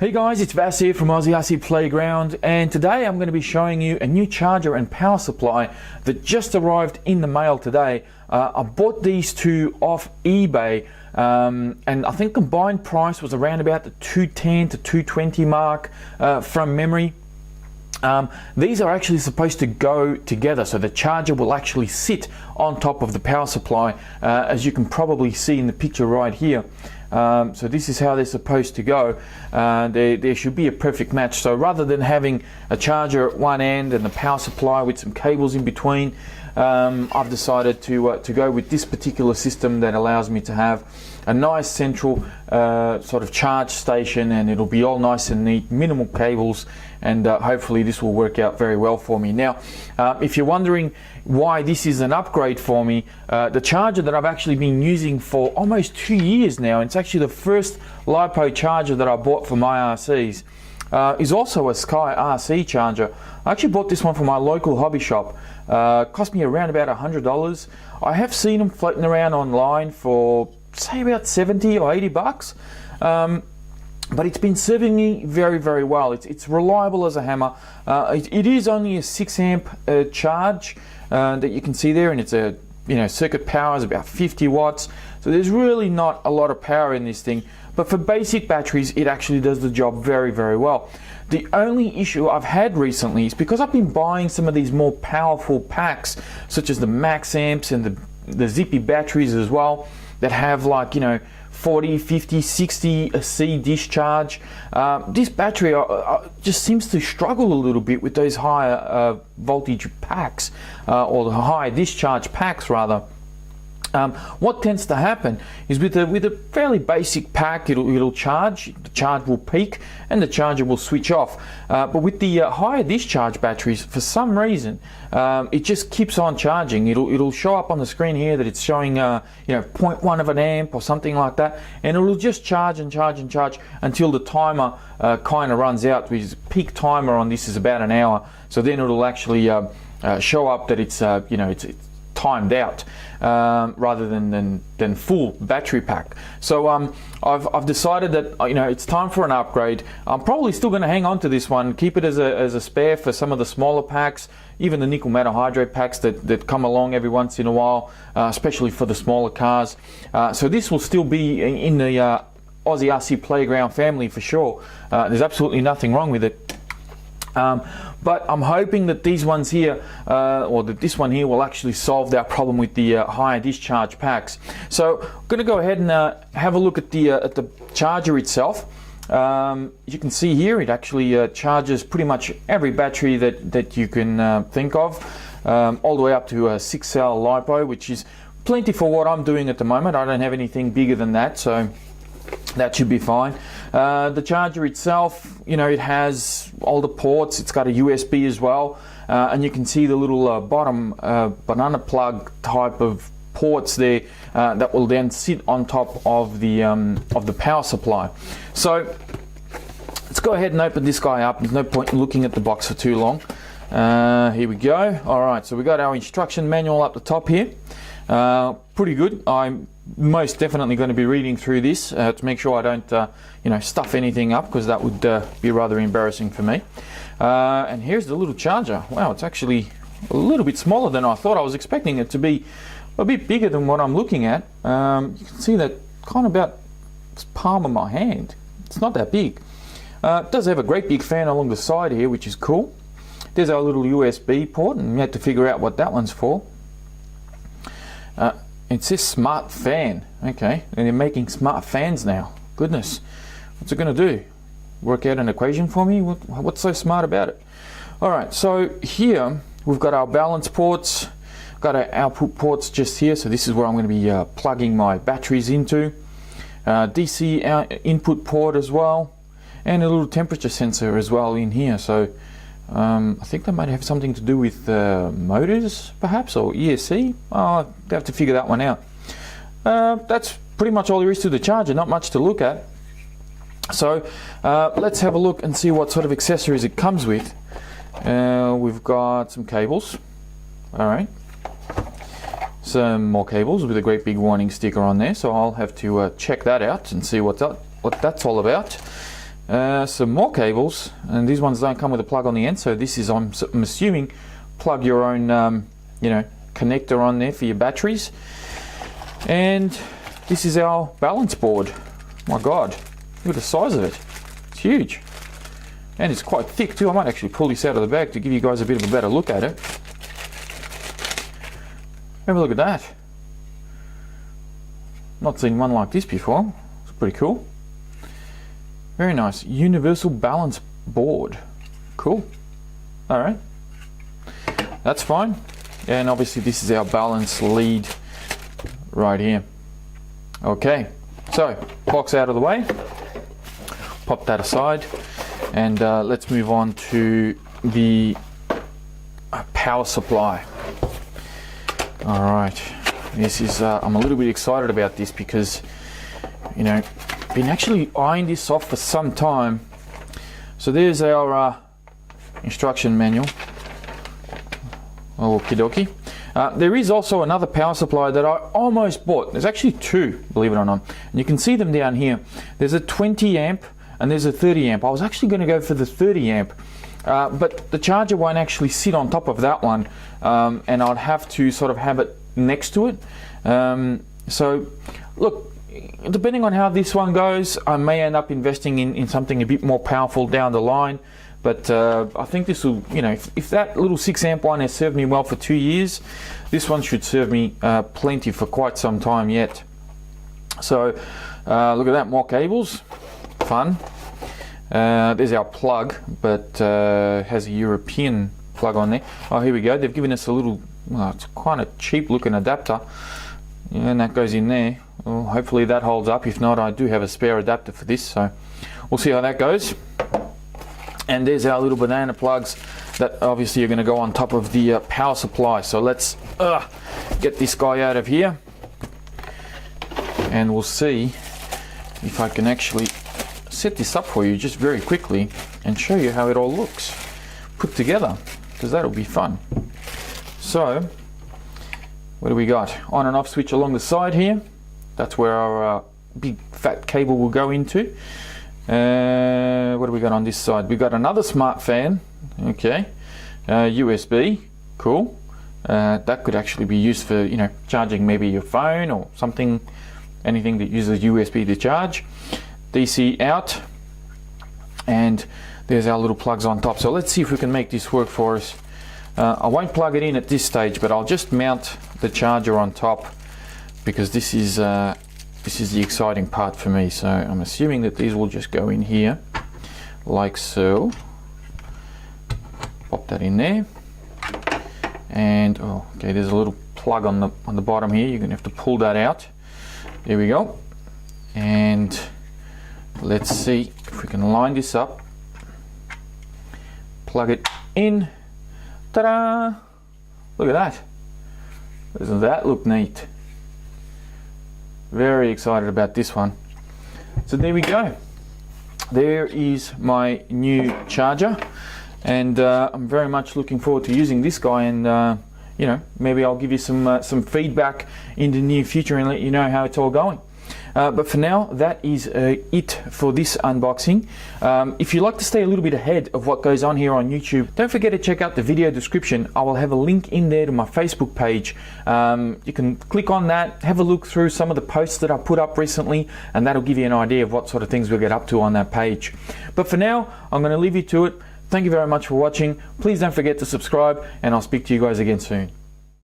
Hey guys, it's Vass here from Aussie RC Playground, and today I'm going to be showing you a new charger and power supply that just arrived in the mail today. I bought these two off eBay, and I think combined price was around about the $210 to $220 mark from memory. These are actually supposed to go together, so the charger will actually sit on top of the power supply, as you can probably see in the picture right here. So this is how they're supposed to go. There should be a perfect match. So rather than having a charger at one end and the power supply with some cables in between, I've decided to go with this particular system that allows me to have a nice central sort of charge station, and it'll be all nice and neat, minimal cables, and hopefully this will work out very well for me. Now, if you're wondering why this is an upgrade for me, the charger that I've actually been using for almost 2 years now, and it's actually the first LiPo charger that I bought for my RCs, is also a SkyRC charger. I actually bought this one from my local hobby shop. Cost me around about $100. I have seen them floating around online for say about 70 or 80 bucks. But it's been serving me very, very well. It's reliable as a hammer. It is only a 6 amp charge that you can see there, and it's a circuit power is about 50 watts. So there's really not a lot of power in this thing. But for basic batteries, it actually does the job very, very well. The only issue I've had recently is because I've been buying some of these more powerful packs, such as the max amps and the zippy batteries as well, that have like 40, 50, 60 C discharge. This battery just seems to struggle a little bit with those higher voltage packs, or the high discharge packs rather. What tends to happen is with a fairly basic pack, it'll charge, the charge will peak, and the charger will switch off. But with the higher discharge batteries, for some reason, it just keeps on charging. It'll show up on the screen here that it's showing 0.1 of an amp or something like that, and it'll just charge and charge and charge until the timer kind of runs out. Because peak timer on this is about an hour, so then it'll actually show up that it's it's timed out, rather than full battery pack. So I've decided that it's time for an upgrade. I'm probably still going to hang on to this one, keep it as a spare for some of the smaller packs, even the nickel metal hydride packs that come along every once in a while, especially for the smaller cars. So this will still be in the Aussie RC Playground family for sure. There's absolutely nothing wrong with it. But I'm hoping that these ones here, or that this one here, will actually solve that problem with the higher discharge packs. So I'm going to go ahead and have a look at the charger itself. You can see here it actually charges pretty much every battery that you can think of, all the way up to a 6-cell LiPo, which is plenty for what I'm doing at the moment. I don't have anything bigger than that, so that should be fine. The charger itself, it has all the ports. It's got a USB as well, and you can see the little bottom banana plug type of ports there that will then sit on top of the power supply. So let's go ahead and open this guy up. There's no point in looking at the box for too long. Here we go. All right, so we got our instruction manual up the top here. Pretty good. I'm most definitely going to be reading through this to make sure I don't stuff anything up, because that would be rather embarrassing for me. And here's the little charger. Wow, it's actually a little bit smaller than I thought. I was expecting it to be a bit bigger than what I'm looking at. You can see that kind of about the palm of my hand. It's not that big. It does have a great big fan along the side here, which is cool. There's our little USB port, and we had to figure out what that one's for. It says smart fan. Okay, and they're making smart fans now. Goodness, what's it going to do? Work out an equation for me? What's so smart about it? Alright, so here we've got our balance ports, got our output ports just here, so this is where I'm going to be plugging my batteries into. DC input port as well, and a little temperature sensor as well in here. So I think that might have something to do with motors perhaps, or ESC. I'll have to figure that one out. That's pretty much all there is to the charger, not much to look at. So let's have a look and see what sort of accessories it comes with. We've got some cables. Alright, some more cables with a great big warning sticker on there, so I'll have to check that out and see what that's all about. some more cables, and these ones don't come with a plug on the end, so this is, I'm assuming, plug your own you know, connector on there for your batteries. And this is our balance board. My god, look at the size of it. It's huge, and it's quite thick too. I might actually pull this out of the bag to give you guys a bit of a better look at it. Have a look at that. Not seen one like this before. It's pretty cool. Very nice. Universal balance board. Cool. Alright. That's fine. And obviously this is our balance lead right here. Okay. So, box out of the way. Pop that aside. And let's move on to the power supply. Alright. This is, I'm a little bit excited about this because, you know, been actually eyeing this off for some time. So there's our instruction manual. Okie dokie. There is also another power supply that I almost bought. There's actually two, believe it or not. And you can see them down here. There's a 20 amp and there's a 30 amp. I was actually going to go for the 30 amp. But the charger won't actually sit on top of that one. And I'd have to sort of have it next to it. So look, depending on how this one goes, I may end up investing in something a bit more powerful down the line. But I think this will, you know, if that little 6 amp one has served me well for 2 years, this one should serve me plenty for quite some time yet. So look at that, more cables, fun. There's our plug, but has a European plug on there. Oh, here we go. They've given us a little, well, it's kind of cheap looking adapter. Yeah, and that goes in there. Well, hopefully that holds up. If not, I do have a spare adapter for this, so we'll see how that goes. And there's our little banana plugs that obviously are going to go on top of the power supply. So let's get this guy out of here, and we'll see if I can actually set this up for you just very quickly and show you how it all looks put together, because that'll be fun. So what do we got? On and off switch along the side here. That's where our big fat cable will go into. What do we got on this side? We got another smart fan. Okay, USB. Cool. That could actually be used for, you know, charging maybe your phone or something, anything that uses USB to charge. DC out, and there's our little plugs on top. So let's see if we can make this work for us. I won't plug it in at this stage, but I'll just mount the charger on top, because this is the exciting part for me. So I'm assuming that these will just go in here like so. Pop that in there, and oh, okay, there's a little plug on the bottom here. You're gonna have to pull that out. There we go. And let's see if we can line this up. Plug it in. Ta-da! Look at that. Doesn't that look neat? Very excited about this one. So there we go. There is my new charger, and I'm very much looking forward to using this guy, and you know, maybe I'll give you some feedback in the near future and let you know how it's all going. But for now, that is it for this unboxing. If you'd like to stay a little bit ahead of what goes on here on YouTube, don't forget to check out the video description. I will have a link in there to my Facebook page. You can click on that, have a look through some of the posts that I put up recently, and that'll give you an idea of what sort of things we'll get up to on that page. But for now, I'm going to leave you to it. Thank you very much for watching. Please don't forget to subscribe, and I'll speak to you guys again soon.